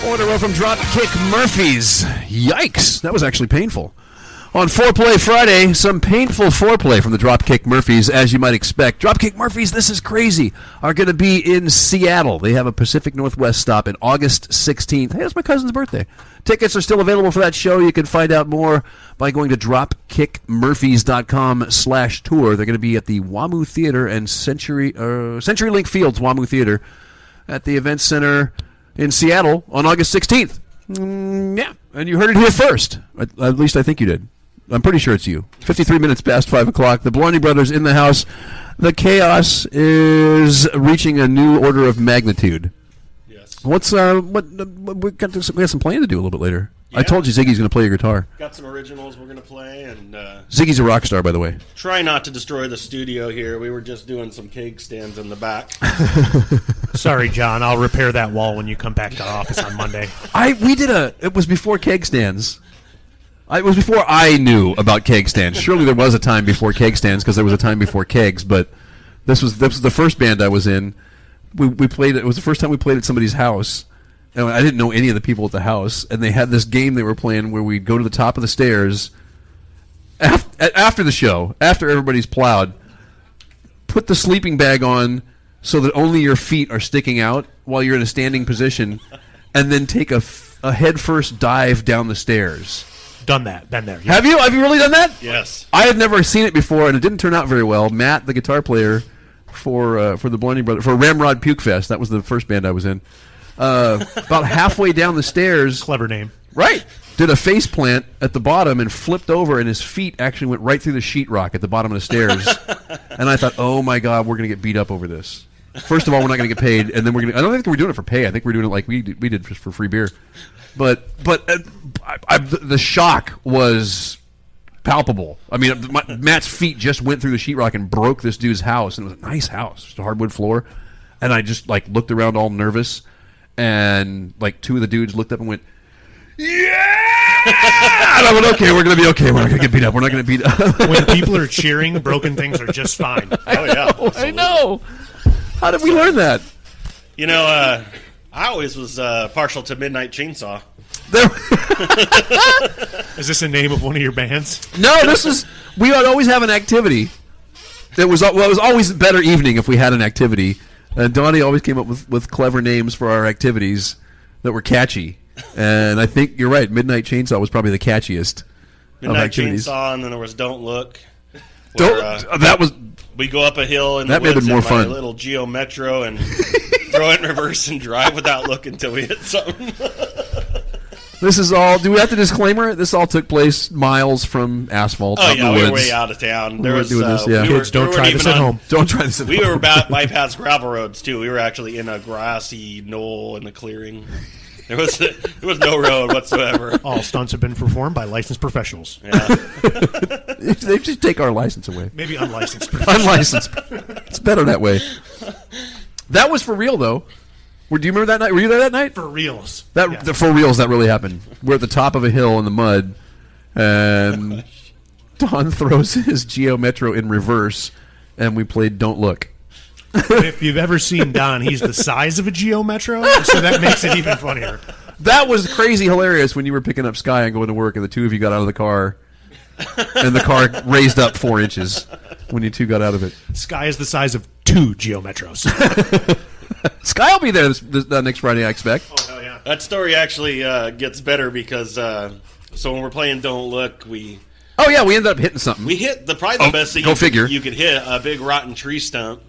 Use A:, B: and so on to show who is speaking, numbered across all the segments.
A: Order well from Dropkick Murphys. Yikes, that was actually painful. On Foreplay Friday, some painful foreplay from the Dropkick Murphys, as you might expect. Dropkick Murphys, this is crazy, are going to be in Seattle. They have a Pacific Northwest stop on August 16th. Hey, it's my cousin's birthday. Tickets are still available for that show. You can find out more by going to dropkickmurphys.com/tour. They're going to be at the WAMU Theater and CenturyLink Fields WAMU Theater at the Event Center in Seattle on August 16th. Yeah, and you heard it here first. At least I think you did. I'm pretty sure it's you. 53 minutes past 5 o'clock. The Blarney Brothers in the house. The chaos is reaching a new order of magnitude. Yes. We got some playing to do a little bit later. Yeah. I told you Ziggy's going to play your guitar.
B: Got some originals we're going to play. And
A: Ziggy's a rock star, by the way.
B: Try not to destroy the studio here. We were just doing some keg stands in the back.
C: Sorry, John. I'll repair that wall when you come back to the office on Monday.
A: It was before keg stands. It was before I knew about keg stands. Surely there was a time before keg stands because there was a time before kegs. But this was the first band I was in. We played. It was the first time we played at somebody's house. And I didn't know any of the people at the house. And they had this game they were playing where we'd go to the top of the stairs after the show, after everybody's plowed, put the sleeping bag on so that only your feet are sticking out while you're in a standing position, and then take a head-first dive down the stairs.
C: Done that. Been there. Yeah.
A: Have you? Have you really done that?
B: Yes.
A: I had never seen it before, and it didn't turn out very well. Matt, the guitar player for the Blarney Brothers, for Ramrod Puke Fest, that was the first band I was in, about halfway down the stairs.
C: Clever name.
A: Right. Did a face plant at the bottom and flipped over, and his feet actually went right through the sheetrock at the bottom of the stairs. And I thought, oh, my God, we're going to get beat up over this. First of all, we're not going to get paid, and then I don't think we're doing it for pay. I think we're doing it like we did for free beer. But the shock was palpable. I mean, Matt's feet just went through the sheetrock and broke this dude's house, and it was a nice house, just a hardwood floor. And I just looked around all nervous, and two of the dudes looked up and went, "Yeah!" And I went, "Okay, we're going to be okay. We're not going to get beat up. We're not going to beat up."
C: When people are cheering, broken things are just fine.
A: I know. How did we learn that?
B: I always was partial to Midnight Chainsaw.
C: Is this a name of one of your bands?
A: No, we would always have an activity. It was always a better evening if we had an activity. And Donnie always came up with clever names for our activities that were catchy. And I think you're right. Midnight Chainsaw was probably the catchiest of activities.
B: Midnight Chainsaw, and then there was Don't Look. We go up a hill in the woods in my little Geo Metro and throw it in reverse and drive without looking until we hit something.
A: This is all. Do we have to disclaimer? This all took place miles from asphalt.
B: Oh,
A: out
B: yeah,
A: in the
B: we
A: woods.
B: were way out of town.
A: We were doing this, yeah.
C: Kids, don't try this at home.
A: Don't try this at home.
B: We were bypass gravel roads, too. We were actually in a grassy knoll in the clearing. There was no road whatsoever.
C: All stunts have been performed by licensed professionals.
B: Yeah.
A: They just take our license away.
C: Maybe unlicensed professionals.
A: Unlicensed. It's better that way. That was for real, though. Do you remember that night? Were you there that night?
C: For reals.
A: For reals, that really happened. We're at the top of a hill in the mud, and Don throws his Geo Metro in reverse, and we played Don't Look.
C: If you've ever seen Don, he's the size of a Geo Metro, so that makes it even funnier.
A: That was crazy hilarious when you were picking up Sky and going to work, and the two of you got out of the car, and the car raised up 4 inches when you two got out of it.
C: Sky is the size of 2 Geo Metros.
A: Sky will be there this next Friday, I expect.
B: Oh, hell yeah. That story actually gets better because so when we're playing Don't Look, we
A: ended up hitting something.
B: We hit probably the best thing you could hit, a big rotten tree stump.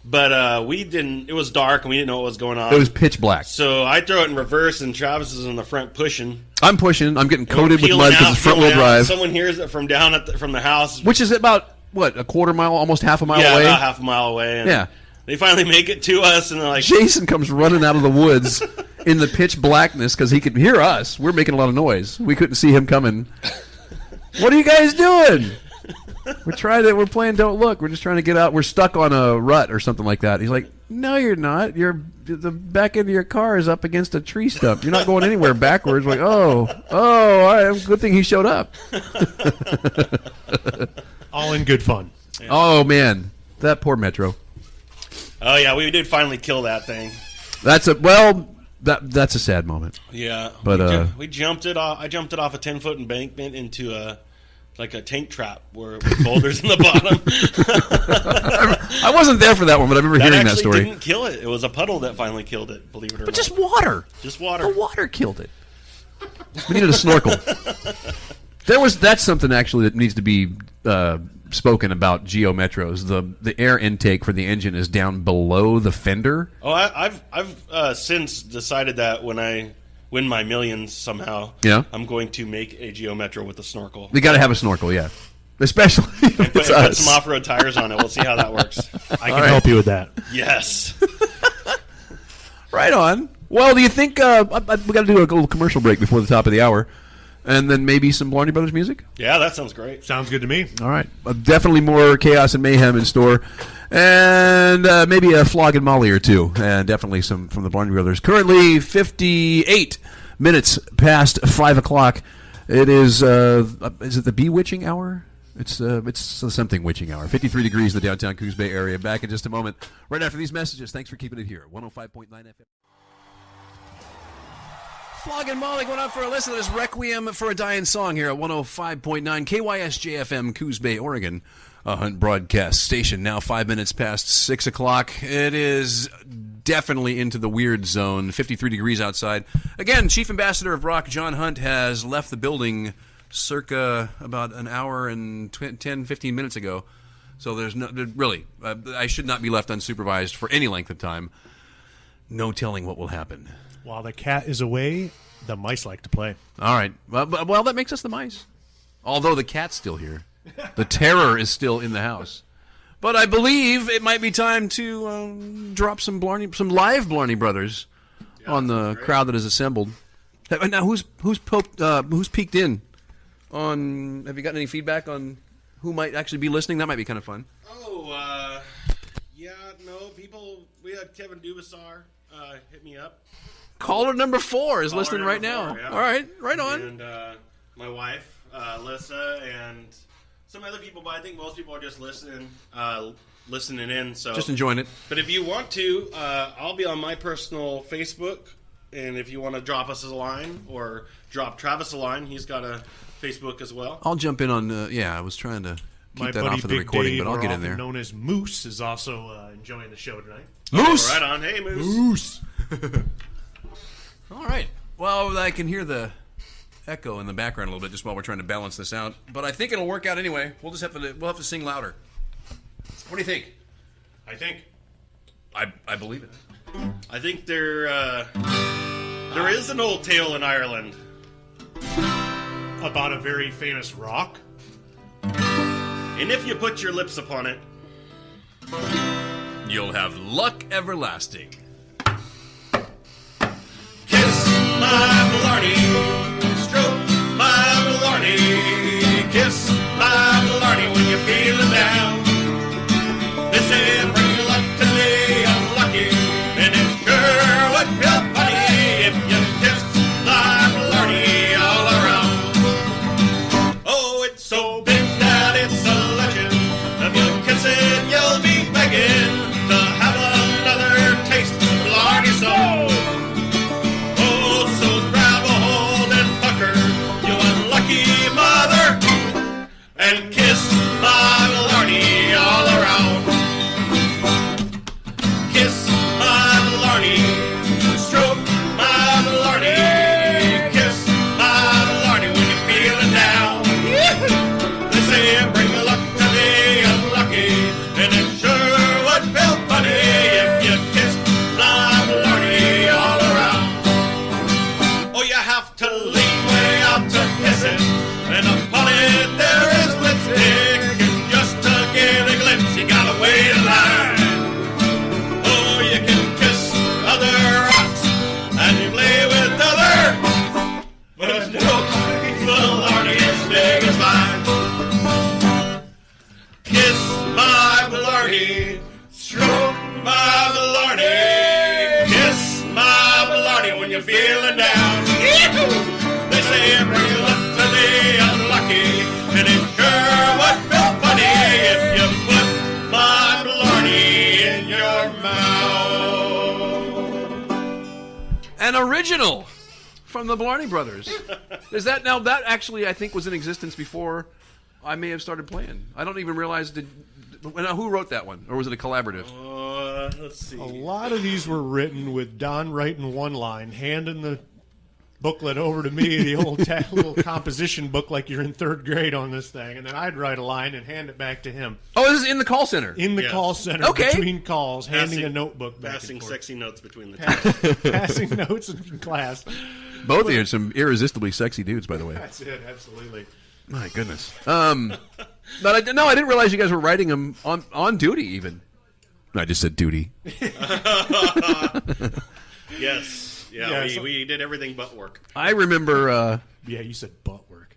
B: But we didn't. It was dark and we didn't know what was going on.
A: It was pitch black.
B: So I throw it in reverse and Travis is in the front pushing.
A: I'm pushing. I'm getting coated with mud because it's front wheel drive.
B: Someone hears it from down from the house,
A: which is about a quarter mile, almost half a mile away.
B: Yeah, about half a mile away. And they finally make it to us, and they're like,
A: Jason comes running out of the woods in the pitch blackness because he could hear us. We're making a lot of noise. We couldn't see him coming. What are you guys doing? We're playing Don't Look. We're just trying to get out. We're stuck on a rut or something like that. He's like, no, you're not. The back end of your car is up against a tree stump. You're not going anywhere backwards. We're like, all right. Good thing he showed up.
C: All in good fun.
A: Yeah. Oh, man. That poor Metro.
B: Oh, yeah. We did finally kill that thing.
A: That's a sad moment.
B: Yeah,
A: But
B: we jumped it off. I jumped it off a 10-foot embankment into a tank trap where with boulders in the bottom.
A: I wasn't there for that one, but I remember hearing that story.
B: Didn't kill it. It was a puddle that finally killed it. Believe it or not.
A: But just water.
B: Just water.
A: The water killed it. We needed a snorkel. That's something actually that needs to be spoken about. Geo Metros. The air intake for the engine is down below the fender.
B: Oh, I've since decided that when I win my millions somehow, I'm going to make a Geo Metro with a snorkel.
A: We got to have a snorkel, yeah. Especially if it's
B: put some off-road tires on it. We'll see how that works.
C: I can help you with that.
B: Yes.
A: Right on. Well, do you think we got to do a little commercial break before the top of the hour, and then maybe some Blarney Brothers music?
B: Yeah, that sounds great.
C: Sounds good to me.
A: All right. Definitely more chaos and mayhem in store, and maybe a flog and molly or two, and definitely some from the Blarney Brothers. Currently 58 minutes past 5 o'clock. It is it the bewitching hour? It's something witching hour. 53 degrees in the downtown Coos Bay area. Back in just a moment. Right after these messages. Thanks for keeping it here. 105.9 FM. Flog and Molly going out for a listen to this Requiem for a Dying Song here at 105.9 KYSJ-FM, Coos Bay, Oregon. A Hunt broadcast station. Now 5 minutes past 6 o'clock. It is definitely into the weird zone. 53 degrees outside. Again, Chief Ambassador of Rock, John Hunt, has left the building circa about an hour and 10, 15 minutes ago. So there's really, I should not be left unsupervised for any length of time. No telling what will happen.
C: While the cat is away, the mice like to play.
A: All right. Well, that makes us the mice. Although the cat's still here. The terror is still in the house. But I believe it might be time to drop some live Blarney Brothers on the crowd that is assembled. Now, who's peeked in? Have you gotten any feedback on who might actually be listening? That might be kind of fun.
B: Oh, yeah, no, people. We had Kevin Dubasar hit me up.
A: Caller number 4 is listening right now.
B: Yeah.
A: All right, right on.
B: And my wife, Alyssa, and some other people, but I think most people are just listening in. So
A: just enjoying it.
B: But if you want to, I'll be on my personal Facebook, and if you want to drop us a line or drop Travis a line, he's got a Facebook as well.
A: I'll jump in on. I was trying to keep that off of the recording, but I'll get in there.
C: Known as Moose is also enjoying the show tonight.
A: Moose,
B: right on. Hey, Moose.
A: All right. Well, I can hear the echo in the background a little bit just while we're trying to balance this out, but I think it'll work out anyway. We'll have to sing louder. What do you think? I believe it.
B: I think there is an old tale in Ireland
C: about a very famous rock,
B: and if you put your lips upon it,
A: you'll have luck everlasting.
B: Kiss my Blarney, stroke my Blarney, kiss my Blarney when you're feeling down. They say bring your luck to me, I'm lucky, and it sure would feel funny if you kissed my Blarney all around. Oh, it's so big that it's a legend. If you kiss it, you'll be begging to have another taste of Blarney soul. Oh, so grab a hold and pucker, you unlucky mother, and kiss my Blarney all around. Kiss my Blarney, stroke my Blarney, kiss my Blarney when you're feeling down. They say bring the luck to me, unlucky, and it sure would feel funny if you kissed my Blarney all around. Oh, you have to lean way out to kiss it, and upon it there is lipstick, and just to get a glimpse you gotta wait in line. Oh, you can kiss other rocks, and you play with other, but no Blarney as big as mine. Kiss my Blarney, stroke my Blarney, kiss my Blarney when you're feeling down. They say bring your luck to the unlucky, and it sure would feel funny if you put my Blarney in your mouth.
A: An original from the Blarney Brothers. Is that now? That actually, I think, was in existence before I may have started playing. I don't even realize who wrote that one, or was it a collaborative?
B: Let's see.
C: A lot of these were written with Don writing one line, handing the booklet over to me, the old little composition book like you're in third grade on this thing, and then I'd write a line and hand it back to him.
A: Oh, this is in the call center?
C: In the
B: Yes.
C: call center,
A: Okay.
C: between calls, handing a notebook back
B: Passing
C: and forth.
B: sexy notes between the two.
C: Passing notes in class.
A: Both of you are some irresistibly sexy dudes, by the way.
C: That's it, absolutely.
A: My goodness. But I didn't realize you guys were writing them on duty, even. I just said duty.
B: Yes. Yeah, we did everything but work.
A: I remember.
C: Yeah, you said butt work.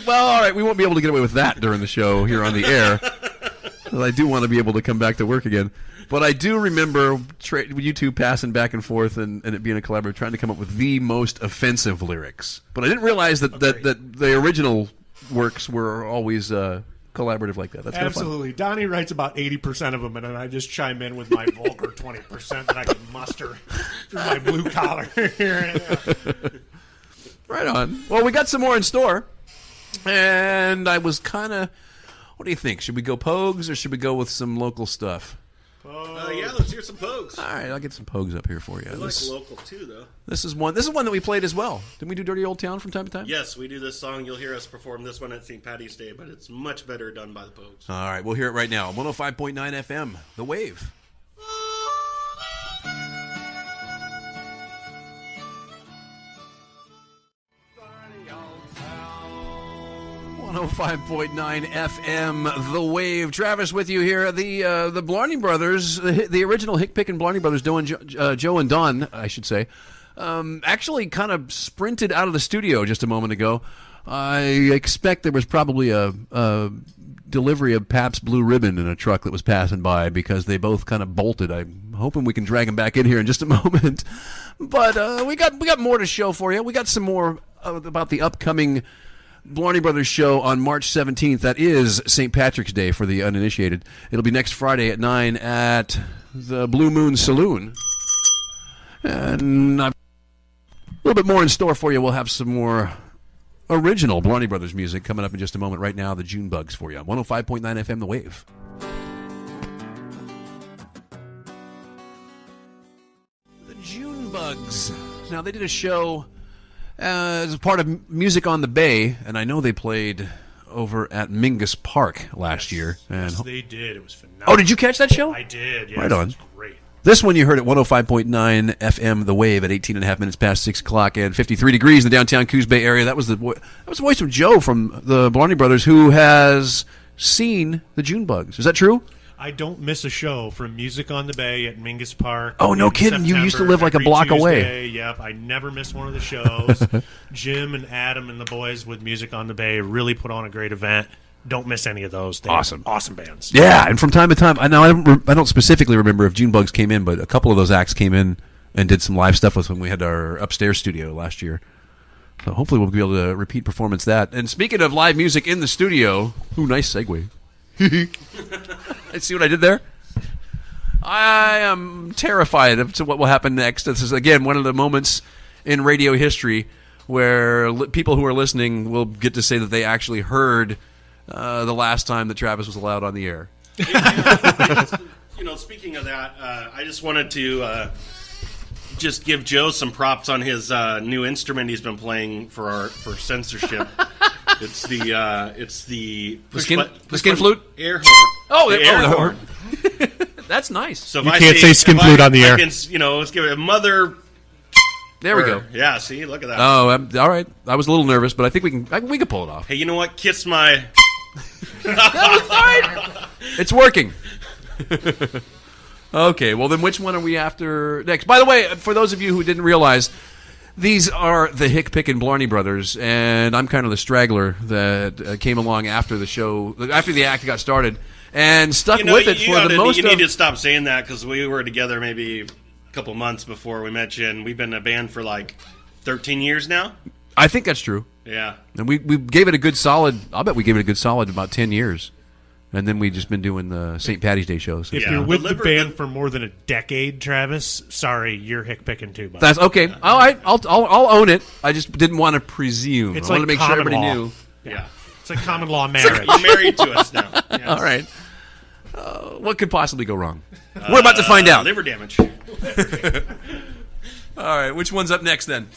A: Well, all right, we won't be able to get away with that during the show here on the air. But I do want to be able to come back to work again. But I do remember you two passing back and forth and it being a collaborative, trying to come up with the most offensive lyrics. But I didn't realize that the original works were always collaborative like that. That's kind of fun.
C: Absolutely. Donnie writes about 80% of them, and then I just chime in with my vulgar 20% that I can muster through my blue collar here.
A: Right on. Well, we got some more in store. And I was kind of... What do you think? Should we go Pogues or should we go with some local stuff?
B: Yeah, let's hear some Pogues.
A: All right, I'll get some Pogues up here for you.
B: I like local too, though.
A: This is one that we played as well. Didn't we do Dirty Old Town from time to time?
B: Yes, we do this song. You'll hear us perform this one at St. Patty's Day, but it's much better done by the Pogues.
A: All right, we'll hear it right now. 105.9 FM, The Wave. 105.9 FM, The Wave. Travis with you here. The Blarney Brothers, the original Hick, Pickin, Blarney Brothers, Joe and Don, I should say, actually kind of sprinted out of the studio just a moment ago. I expect there was probably a delivery of Pabst Blue Ribbon in a truck that was passing by because they both kind of bolted. I'm hoping we can drag them back in here in just a moment. But we got more to show for you. We got some more about the upcoming Blarney Brothers show on March 17th. That is St. Patrick's Day for the uninitiated. It'll be next Friday at 9 at the Blue Moon Saloon. And I've a little bit more in store for you. We'll have some more original Blarney Brothers music coming up in just a moment. Right now, the June Bugs for you on 105.9 FM, The Wave. The June Bugs. Now, they did a show as a part of Music on the Bay, and I know they played over at Mingus Park last year. And
C: Yes, they did. It was phenomenal.
A: oh, did you catch that show?
C: I did, yes.
A: Right on.
C: It was great.
A: This one you heard at 105.9 FM, The Wave, at 18 and a half minutes past 6 o'clock and 53 degrees in the downtown Coos Bay area. That was the voice of Joe from the Blarney Brothers, who has seen the June Bugs. Is that true?
C: I don't miss a show from Music on the Bay at Mingus Park.
A: Oh, no
C: in
A: kidding. You used to
C: September,
A: live like a
C: every
A: block away.
C: Tuesday. Yep, I never miss one of the shows. Jim and Adam and the boys with Music on the Bay really put on a great event. Don't miss any of those. They're
A: Awesome.
C: Awesome bands.
A: Yeah, and from time to time, I don't specifically remember if June Bugs came in, but a couple of those acts came in and did some live stuff with when we had our upstairs studio last year. So hopefully we'll be able to repeat performance that. And speaking of live music in the studio, nice segue. See what I did there? I am terrified of what will happen next. This is, again, one of the moments in radio history where people who are listening will get to say that they actually heard the last time that Travis was allowed on the air.
B: Speaking of that, I just wanted to just give Joe some props on his new instrument he's been playing for censorship. It's the
A: skin flute?
B: Air horn.
A: Oh,
B: the air
A: the
B: horn.
A: That's nice.
B: So if
C: You
B: I
C: can't say skin flute on the air.
B: Let's give it a mother.
A: There we go.
B: Yeah, see, look at that.
A: Oh, all right. I was a little nervous, but I think we can pull it off.
B: Hey, you know what? Kiss my.
A: It's working. Okay, well then which one are we after next? By the way, for those of you who didn't realize, these are the Hick, Pick, and Blarney Brothers, and I'm kind of the straggler that came along after the show, after the act got started, and stuck with it for the most
B: You
A: of...
B: need to stop saying that because we were together maybe a couple months before we met you, and we've been a band for like 13 years now.
A: I think that's true.
B: Yeah.
A: And we gave it a good solid, I'll bet we gave it a good solid about 10 years. And then we've just been doing the St. Patty's Day shows.
C: If you're with the band for more than a decade, Travis, sorry, you're Hick Pickin too. Buddy.
A: That's okay. All right, I'll own it. I just didn't want to presume.
C: It's
A: I wanted
C: like
A: to make sure
C: common
A: everybody
C: law.
A: knew.
B: Yeah.
C: It's like common law marriage.
B: You're married to us now. Yes.
A: All right. What could possibly go wrong? We're about to find out.
B: Liver damage.
A: All right, which one's up next then?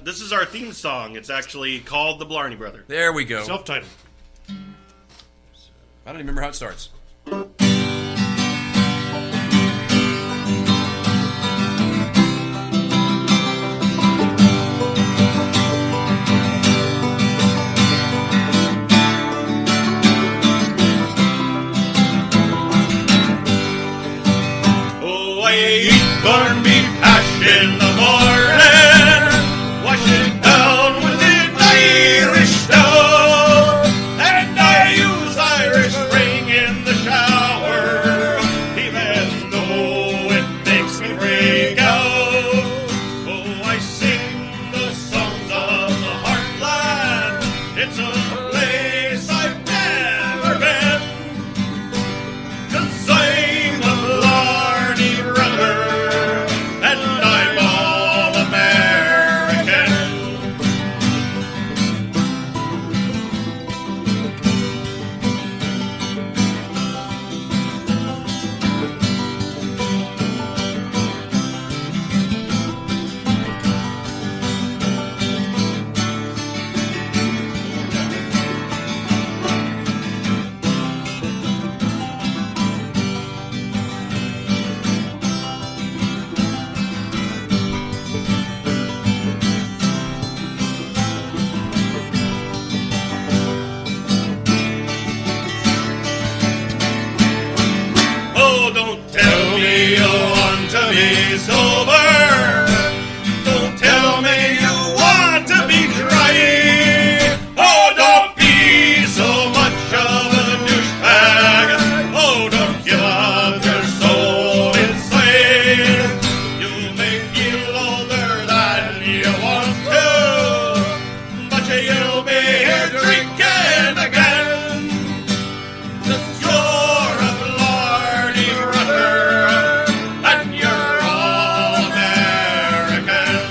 B: This is our theme song. It's actually called The Blarney Brothers.
A: There we go.
C: Self-titled.
A: I don't even remember how it starts.
B: Oh, I eat corned beef hash in the morning, wash it down with an Irish stove, and I use Irish Spring in the shower, even though it makes me break out. Oh, I sing the songs of the heartland. It's a place I've never been. 'Cause I'm a Blarney brother, and I'm all American. Oh, don't tell me you want to be sober. Don't tell me you want to be dry. Oh, don't be so much of a douchebag. Oh, don't give up your soul inside. You may feel older than you want to, but you'll be here drinking again. 'Cause you're a Blarney brother, and you're all American.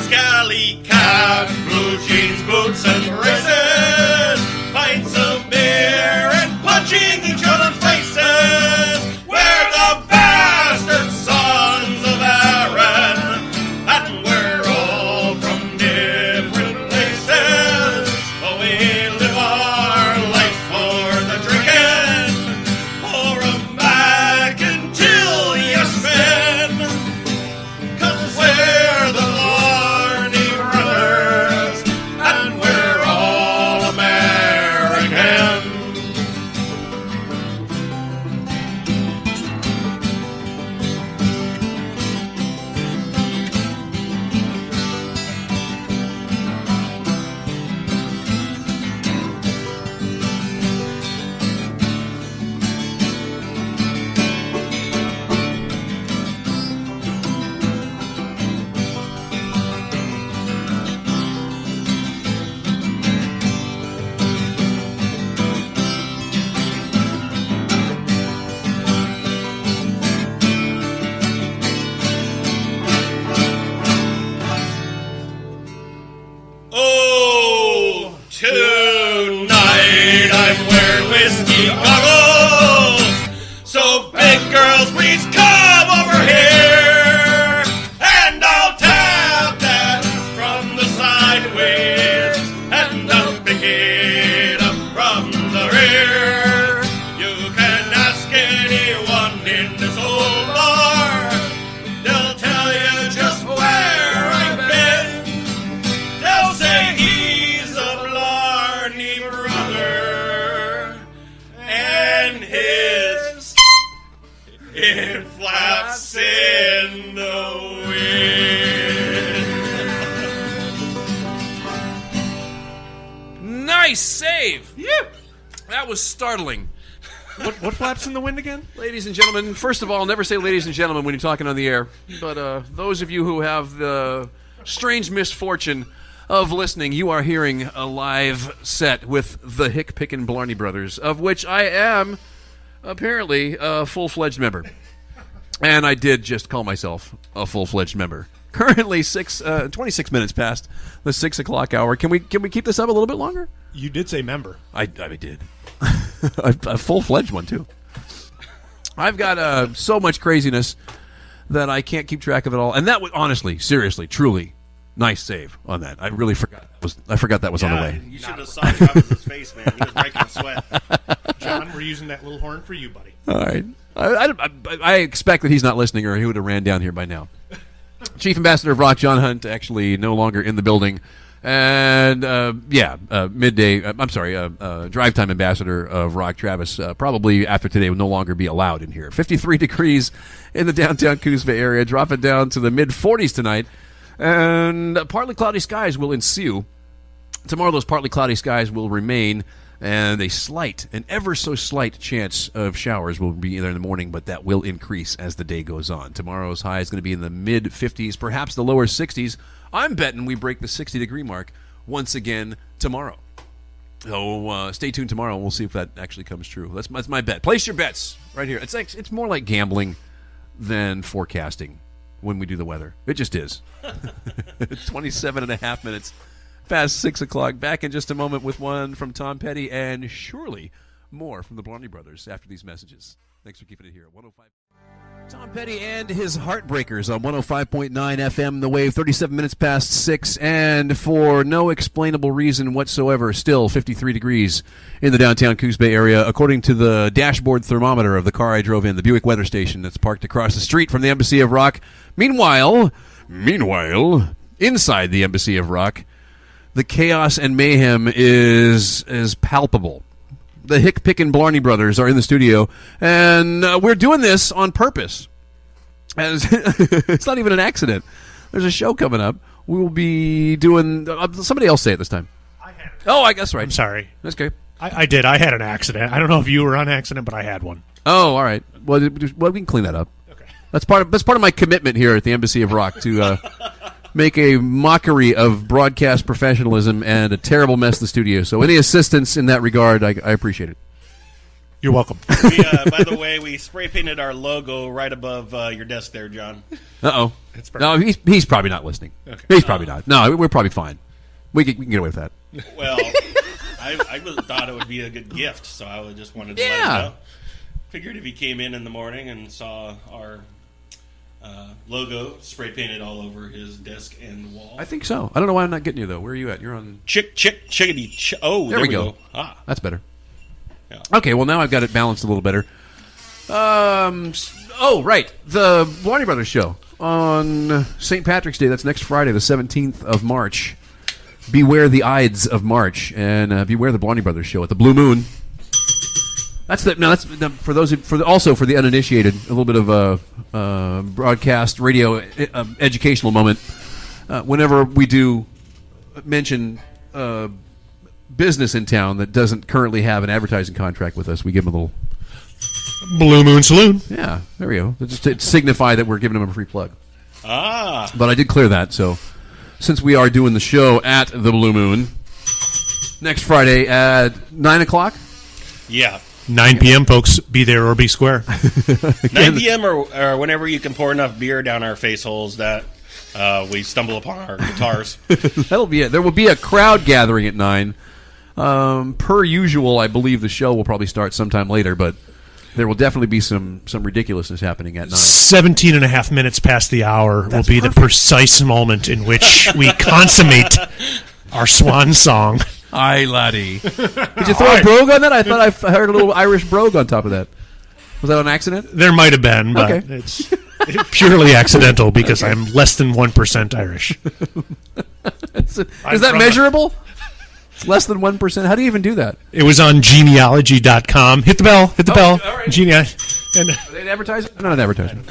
B: Scally caps, blue jeans, boots, and braces, pints of beer and punching each other's faces. We're the bastard sons of Aaron, and we're all from different places. But we live our life for the drinking, pour 'em back until you spin. 'Cause we're the Blarney Brothers, and we're all American. Oh, tonight I'm wearing whiskey goggles. So big girls, please come over here, and I'll tap that from the sideways, and I'll pick it up from the rear. You can ask anyone in this old bar, they'll tell you just where
A: Nice save. Yeah. That was startling.
C: What flaps in the wind again?
A: Ladies and gentlemen, first of all, never say ladies and gentlemen when you're talking on the air. But those of you who have the strange misfortune of listening, you are hearing a live set with the Hick, Pickin, Blarney Brothers, of which I am apparently a full-fledged member. And I did just call myself a full-fledged member. Currently 26 minutes past the 6 o'clock hour. Can we keep this up a little bit longer?
C: You did say member.
A: I did. A full-fledged one, too. I've got so much craziness that I can't keep track of it all. And that was, honestly, seriously, truly, nice save on that. I really forgot. I forgot that was on the way.
D: You should have saw Travis's face, man. He was breaking a sweat.
C: John, we're using that little horn for you, buddy.
A: All right. I expect that he's not listening, or he would have ran down here by now. Chief Ambassador of Rock, John Hunt, actually no longer in the building. And, midday, Drive Time Ambassador of Rock, Travis, probably after today will no longer be allowed in here. 53 degrees in the downtown Coos Bay area, dropping down to the mid-40s tonight. And partly cloudy skies will ensue. Tomorrow those partly cloudy skies will remain, and an ever so slight chance of showers will be there in the morning, but that will increase as the day goes on. Tomorrow's high is going to be in the mid-50s, perhaps the lower 60s. I'm betting we break the 60-degree mark once again tomorrow. So stay tuned tomorrow, and we'll see if that actually comes true. That's my bet. Place your bets right here. It's more like gambling than forecasting when we do the weather. It just is. 27 and a half minutes past 6 o'clock. Back in just a moment with one from Tom Petty and surely more from the Blarney Brothers after these messages. Thanks for keeping it here at 105. Tom Petty and his Heartbreakers on 105.9 FM, The Wave, 37 minutes past 6, and for no explainable reason whatsoever, still 53 degrees in the downtown Coos Bay area, according to the dashboard thermometer of the car I drove in, the Buick weather station that's parked across the street from the Embassy of Rock. Meanwhile, inside the Embassy of Rock, the chaos and mayhem is palpable. The Hick, Pickin, Blarney Brothers are in the studio, and we're doing this on purpose. It's not even an accident. There's a show coming up. We will be doing... somebody else say it this time.
C: I had it.
A: Oh, I guess right.
C: I'm sorry.
A: That's okay.
C: I did. I had an accident. I don't know if you were on accident, but I had one.
A: Oh, all right. Well, we can clean that up.
C: Okay.
A: That's part of my commitment here at the Embassy of Rock to make a mockery of broadcast professionalism and a terrible mess in the studio. So any assistance in that regard, I appreciate it.
C: You're welcome.
D: By the way, we spray painted our logo right above your desk there, John.
A: Uh-oh. No, he's probably not listening. Okay. He's probably not. No, we're probably fine. We can get away with that.
D: Well, I thought it would be a good gift, so I just wanted to let him know. Figured if he came in the morning and saw our logo spray painted all over his desk and the wall.
A: I think so. I don't know why I'm not getting you, though. Where are you at? You're on...
D: Chickadee. Oh, there we go. Ah.
A: That's better.
D: Yeah.
A: Okay, well, now I've got it balanced a little better. Right. The Blarney Brothers show on St. Patrick's Day. That's next Friday, the 17th of March. Beware the Ides of March, and beware the Blarney Brothers show at the Blue Moon. That's for those also for the uninitiated, a little bit of a broadcast radio educational moment. Whenever we do mention business in town that doesn't currently have an advertising contract with us, we give them a little
C: Blue Moon Saloon.
A: Yeah, there we go. Just to signify that we're giving them a free plug.
D: Ah.
A: But I did clear that, so since we are doing the show at the Blue Moon next Friday at 9 o'clock?
D: Yeah.
C: 9 p.m., folks. Be there or be square.
D: 9 p.m. or whenever you can pour enough beer down our face holes that we stumble upon our guitars.
A: That'll be it. There will be a crowd gathering at 9. Per usual, I believe the show will probably start sometime later, but there will definitely be some ridiculousn's happening at 9.
C: 17 and a half minutes past the hour will be the precise moment in which we consummate our swan song.
A: Aye, laddie. Did you throw a brogue on that? I thought I heard a little Irish brogue on top of that. Was that an accident?
C: There might have been, but it's purely accidental because I'm less than 1% Irish.
A: Is that measurable? It's less than 1%. How do you even do that?
C: It was on genealogy.com. Hit the bell. Hit the bell.
A: All right.
C: And
A: are they advertising? Not an advertising.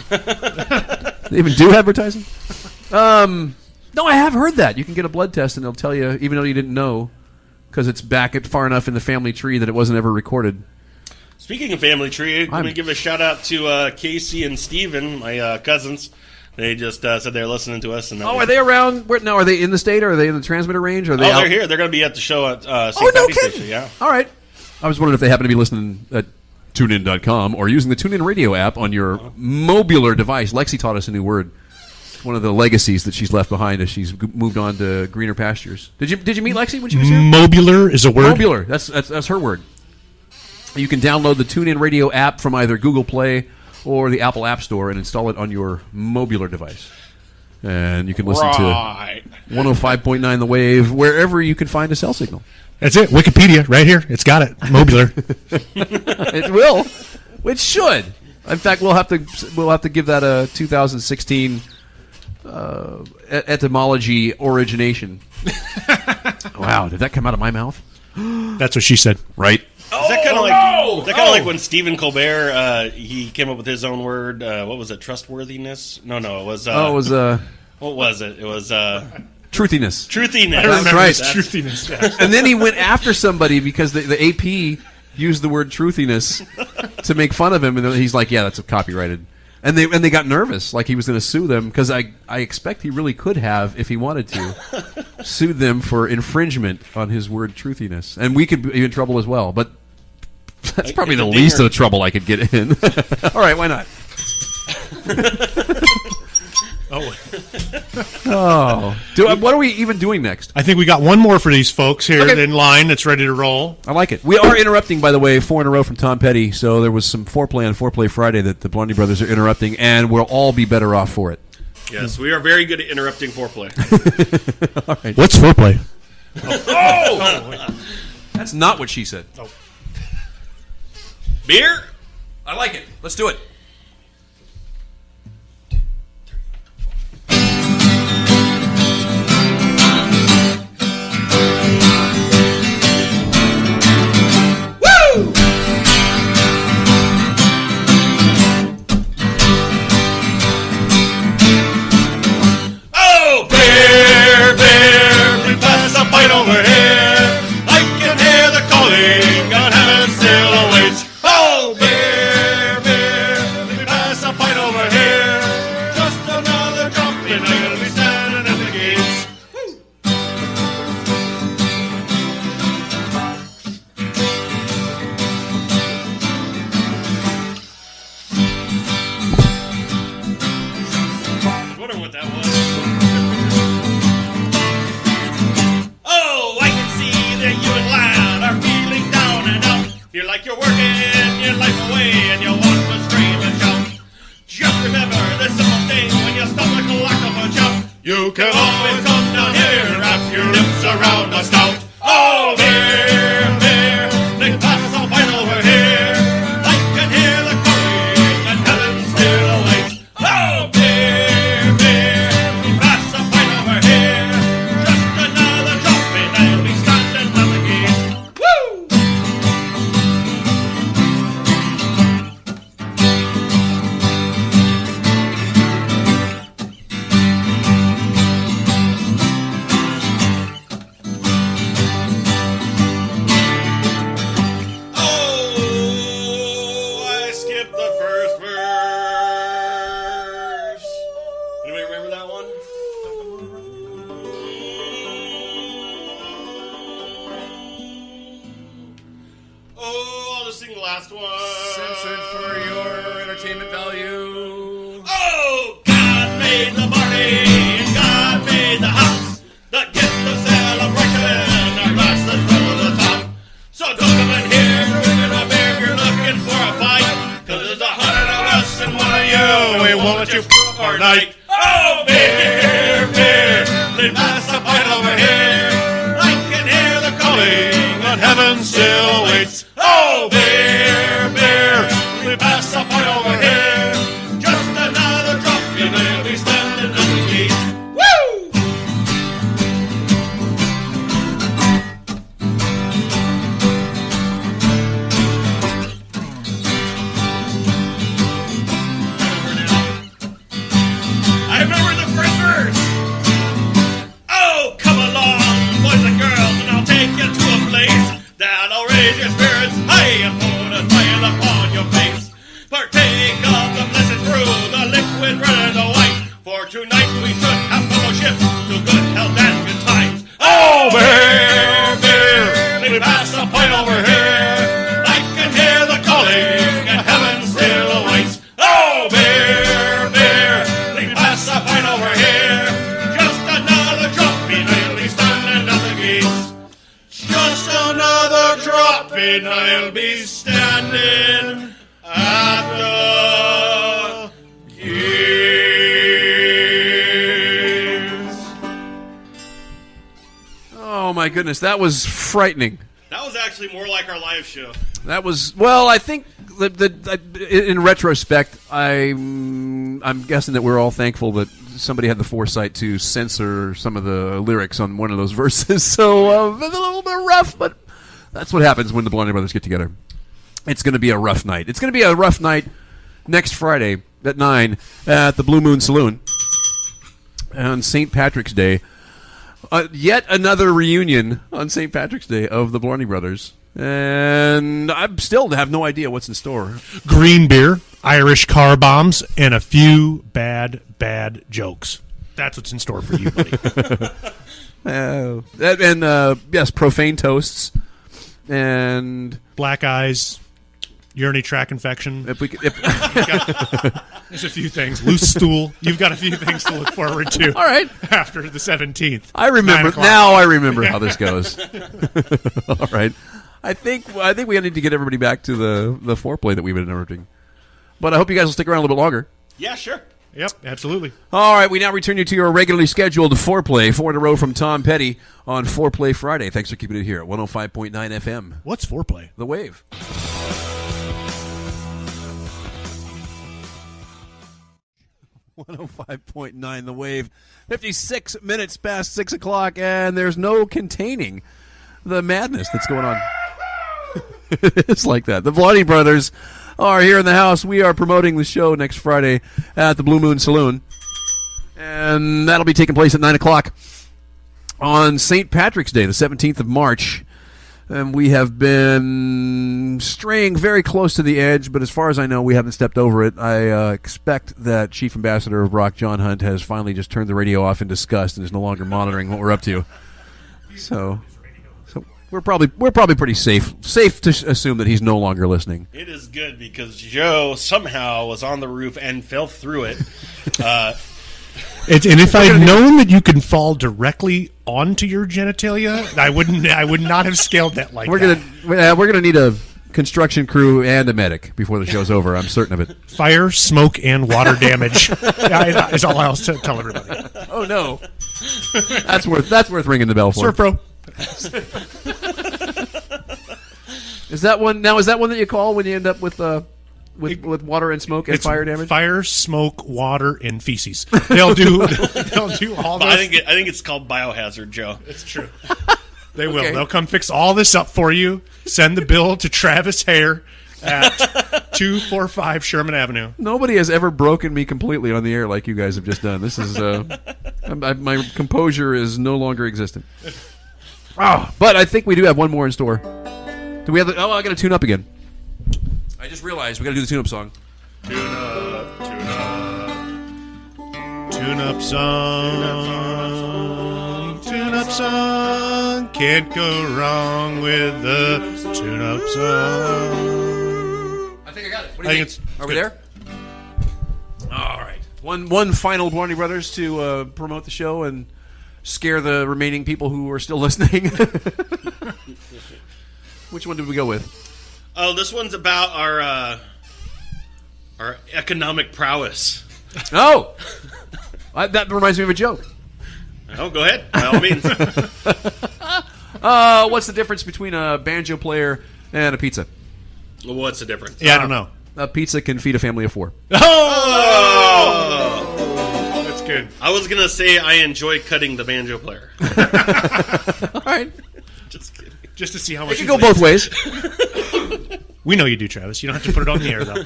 A: They even do advertising? No, I have heard that. You can get a blood test and they'll tell you, even though you didn't know, because it's back far enough in the family tree that it wasn't ever recorded.
D: Speaking of family tree, let me give a shout out to Casey and Steven, my cousins. They just said they're listening to us. And
A: are they around? Now, are they in the state, or are they in the transmitter range? Or are they
D: they're here. Th're going to be at the show at
A: no kidding.
D: Station. Yeah.
A: All right. I was wondering if they happen to be listening at TuneIn.com or using the TuneIn Radio app on your mobular device. Lexi taught us a new word. One of the legacies that she's left behind as she's moved on to greener pastures. Did you meet Lexi when she was here?
C: Mobular is a word?
A: Mobular. That's her word. You can download the TuneIn Radio app from either Google Play or the Apple App Store and install it on your mobular device. And you can listen to 105.9 The Wave wherever you can find a cell signal.
C: That's it. Wikipedia, right here. It's got it. Mobular.
A: It will. It should. In fact, we'll have to give that a 2016 etymology origination. Wow, did that come out of my mouth?
C: That's what she said.
A: Right.
D: Is that kind of like when Stephen Colbert he came up with his own word? What was it? Trustworthiness? No, it was. What was it? It was
A: truthiness.
D: Truthiness.
A: That's right.
C: Truthiness. Yeah.
A: And then he went after somebody because the AP used the word truthiness to make fun of him, and he's like, "Yeah, that's copyrighted." And they got nervous, like he was going to sue them, because I expect he really could have, if he wanted to, sued them for infringement on his word truthiness, and we could be in trouble as well. But that's probably the least of the trouble I could get in. All right, why not? What are we even doing next?
C: I think we got one more for these folks here in line that's ready to roll.
A: I like it. We are interrupting, by the way, 4 in a row from Tom Petty, so there was some foreplay on Foreplay Friday that the Blarney Brothers are interrupting, and we'll all be better off for it.
D: Yes, we are very good at interrupting foreplay.
C: All right. What's foreplay?
A: That's not what she said.
D: Beer?
A: I like it. Let's do it.
B: Over here, I can hear the calling, God heaven still awaits. Oh, beer, beer, we pass a pint over here. Just another drop and I'll be standing at the gates.
D: I was wondering what that was. Feel like you're working your life away and you want to scream and shout. Just remember this simple thing: when your stomach lock up a jump, you can always come down here, wrap your lips around a stout. Oh, beer, beer, they pass us a pint over here. I can hear the calling and heaven still awaits. Oh, beer, beer, we pass a pint over here. Just another drop and I'll be standing at the gate. Woo! Night. Oh, beer, beer, they pass a pint over here. I can hear the calling, but heaven still waits. Oh, beer, beer, they pass a pint over here. Just another drop, and they'll be standing at the gate. Woo! I remember the first verse. Oh, come along, boys and girls, and I'll take you to a
B: coffin, I'll be standing at the gears.
A: Oh my goodness, that was frightening.
D: That was actually more like our live show.
A: That was, well, I think in retrospect, I'm guessing that we're all thankful that somebody had the foresight to censor some of the lyrics on one of those verses. So it's a little bit rough, but that's what happens when the Blarney Brothers get together. It's going to be a rough night. It's going to be a rough night next Friday at 9 at the Blue Moon Saloon on St. Patrick's Day. Yet another reunion on St. Patrick's Day of the Blarney Brothers. And I still have no idea what's in store.
C: Green beer, Irish car bombs, and a few bad jokes. That's what's in store for you, buddy.
A: Yes, profane toasts. And
C: black eyes, urinary tract infection.
A: if we could,
C: There's a few things. Loose stool. You've got a few things to look forward to.
A: all right.
C: After the 17th.
A: I remember
C: 9 o'clock.
A: now. I remember how this goes. All right. I think we need to get everybody back to the foreplay that we've been interrupting. But I hope you guys will stick around a little bit longer.
D: Yeah, sure.
C: Yep, absolutely.
A: All right, we now return you to your regularly scheduled foreplay, 4 in a row from Tom Petty on Foreplay Friday. Thanks for keeping it here at 105.9 FM.
C: What's foreplay?
A: The Wave. .9 The Wave. 56 minutes past 6 o'clock, and there's no containing the madness that's going on. It's like that. The Blarney Brothers are here in the house. We are promoting the show next Friday at the Blue Moon Saloon, and that'll be taking place at 9 o'clock on St. Patrick's Day, the 17th of March. And we have been straying very close to the edge, but as far as I know, we haven't stepped over it. I expect that Chief Ambassador of Rock, John Hunt, has finally just turned the radio off in disgust and is no longer monitoring what we're up to. So we're probably pretty safe to assume that he's no longer listening.
D: It is good because Joe somehow was on the roof and fell through it.
C: And if I'd known that you can fall directly onto your genitalia, I would not have scaled that like that.
A: We're gonna need a construction crew and a medic before the show's over. I'm certain of it.
C: Fire, smoke, and water damage is all I'll tell everybody.
A: Oh no, that's worth ringing the bell for.
C: Surf Pro.
A: Is that one that you call when you end up with water and smoke and
C: It's
A: fire damage?
C: Fire, smoke, water, and feces. They'll do all
D: I
C: those.
D: think it's called biohazard, Joe.
C: It's true. They will.
A: Okay.
C: They'll come fix all this up for you. Send the bill to Travis Hare at 245 Sherman Avenue.
A: Nobody has ever broken me completely on the air like you guys have just done. This is my composure is no longer existent. Oh, but I think we do have one more in store. Do we have? I got to tune up again. I just realized we got to do the tune-up song.
C: Tune up song. Tune up song. Can't go wrong with the tune up song.
A: I think I got it. What
C: I
A: do you
C: think
A: think?
C: it's
A: Are we
C: good.
A: there? All right. One final Blarney Brothers to promote the show and scare the remaining people who are still listening. Which one did we go with?
D: Oh, this one's about our economic prowess.
A: Oh! That reminds me of a joke.
D: Oh, go ahead. By all means.
A: What's the difference between a banjo player and a pizza?
D: Well, what's the difference?
C: Yeah, I don't know.
A: A pizza can feed a family of 4.
C: Oh! That's good.
D: I was going to say I enjoy cutting the banjo player.
A: All right.
D: Just kidding.
C: Just to see how
A: It
C: much
A: can
C: you
A: go both ways.
C: We know you do, Travis. You don't have to put it on the air, though.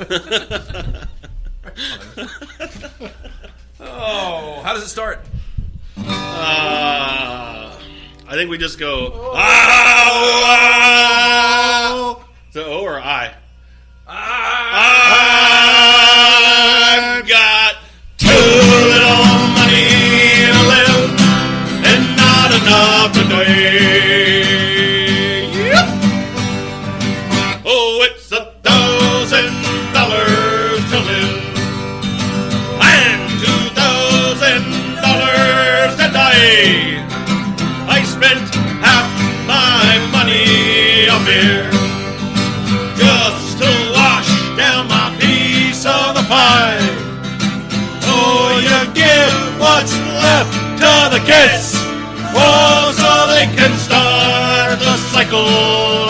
A: Oh, how does it start?
D: I think we just go. So O or I? I've got too little money to live and not enough today. Oh, it's $1,000 to live and $2,000 to die. I spent half my money on beer
C: pie. Oh, you give what's left to the kids, oh, so they can start the cycle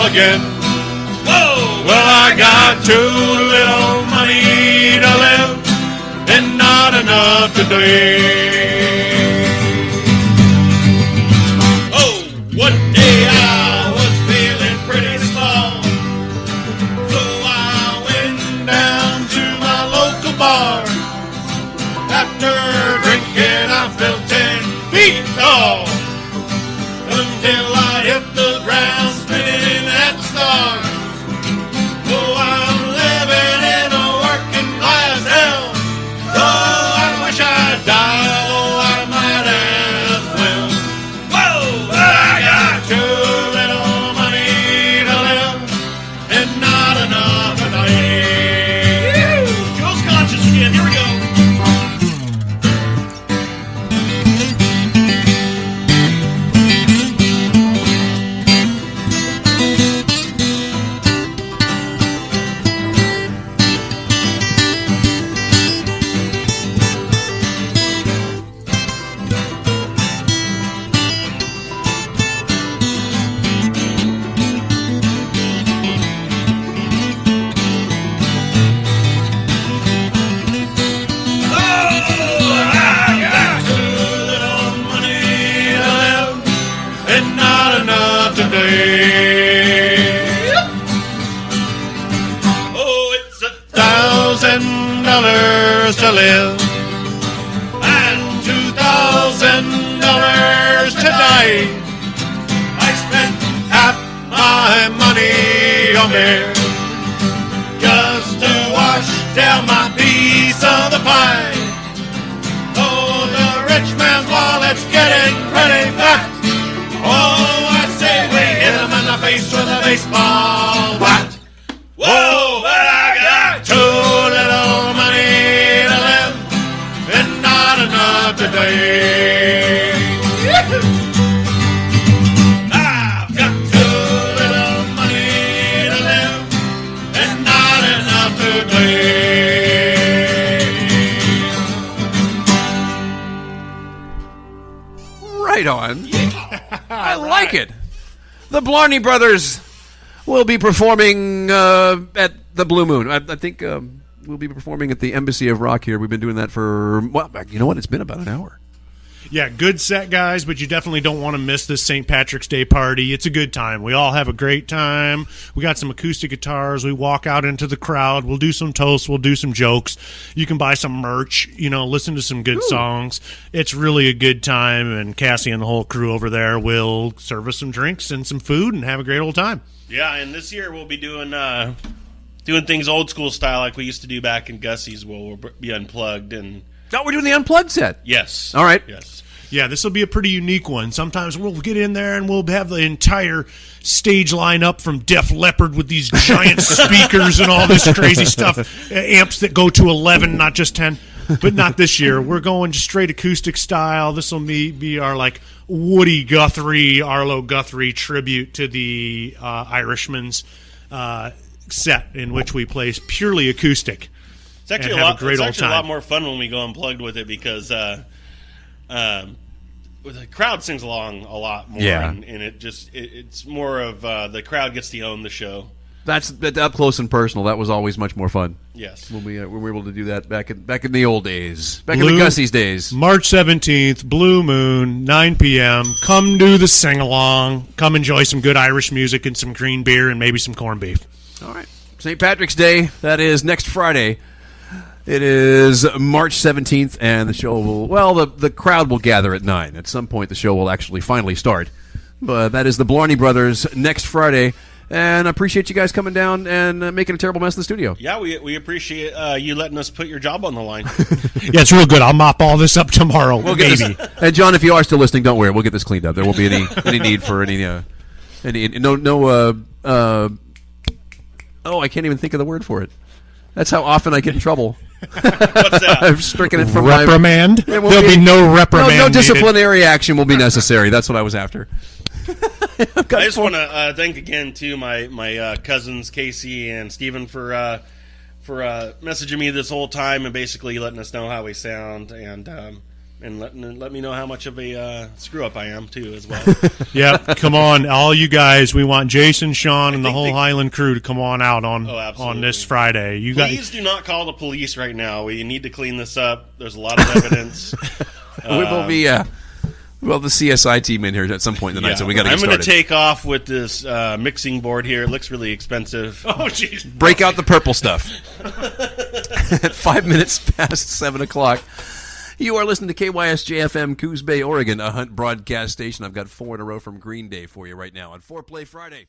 C: again. Whoa! Well, I got too little money to live and not enough today. Oh, one day I was feeling pretty small, so I went down to my local bar. After drinking, I felt 10 feet tall, until I hit the ground spinning at the stars. Oh, I'm living in a working class hell. Oh, I wish I'd died. Oh, I might as well. Whoa, but I got too little money to live and not enough to die.
D: Joe's conscious again. Here we go.
C: Oh, it's $1,000 to live and $2,000 to die. I spent half my money on beer just to wash down my piece of the pie. Oh, the rich man's wallet's getting pretty fat. Oh, I say we hit him in the face with a baseball bat. Whoa, but I got too little money to live and not enough today. I've got too little money to live and not enough today.
A: Right on. I like it. The Blarney Brothers will be performing at the Blue Moon. I think we'll be performing at the Embassy of Rock here. We've been doing that for, well, you know what? It's been about an hour.
C: Yeah, good set, guys, but you definitely don't want to miss this St. Patrick's Day party. It's a good time. We all have a great time. We got some acoustic guitars. We walk out into the crowd. We'll do some toasts. We'll do some jokes. You can buy some merch, listen to some good songs. It's really a good time, and Cassie and the whole crew over there will serve us some drinks and some food and have a great old time.
D: Yeah, and this year we'll be doing things old school style like we used to do back in Gussie's. We'll be unplugged and...
A: Oh, we're doing the Unplugged set.
D: Yes.
A: All right.
D: Yes.
C: Yeah, this will be a pretty unique one. Sometimes we'll get in there and we'll have the entire stage line up from Def Leppard with these giant speakers and all this crazy stuff. Amps that go to 11, not just 10. But not this year. We're going just straight acoustic style. This will be our like Woody Guthrie, Arlo Guthrie tribute to the Irishman's set, in which we play purely acoustic.
D: It's actually a lot more fun when we go unplugged with it because the crowd sings along a lot more, and it's more of the crowd gets to own the show.
A: That's up close and personal. That was always much more fun.
D: Yes,
A: we were able to do that back in the old days, in the Gussie's days.
C: March 17th, Blue Moon, 9 p.m. Come do the sing along. Come enjoy some good Irish music and some green beer and maybe some corned beef.
A: All right, St. Patrick's Day. That is next Friday. It is March 17th, and the show will, the crowd will gather at 9. At some point, the show will actually finally start. But that is the Blarney Brothers next Friday, and I appreciate you guys coming down and making a terrible mess in the studio.
D: Yeah, we appreciate you letting us put your job on the line.
C: Yeah, it's real good. I'll mop all this up tomorrow.
A: We'll get this, and John, if you are still listening, don't worry. We'll get this cleaned up. There won't be any need for any I can't even think of the word for it. That's how often I get in trouble.
D: What's that?
A: I've stricken it from
C: reprimand. There'll be no reprimand.
A: No disciplinary action will be necessary. That's what I was after.
D: I just want to thank again to my cousins Casey and Stephen for for messaging me this whole time and basically letting us know how we sound and let me know how much of a screw up I am too as well.
C: Yep, come on, all you guys. We want Jason, Sean, and the whole Highland crew to come on out on this Friday.
D: Please do not call the police right now. We need to clean this up. There's a lot of evidence.
A: We will be the CSI team in here at some point in the night, so we got to get started.
D: I'm going to take off with this mixing board here. It looks really expensive.
C: Oh, jeez.
A: Break out the purple stuff. At 5 minutes past 7 o'clock. You are listening to KYSJ-FM, Coos Bay, Oregon, a Hunt broadcast station. I've got 4 in a row from Green Day for you right now on Foreplay Friday.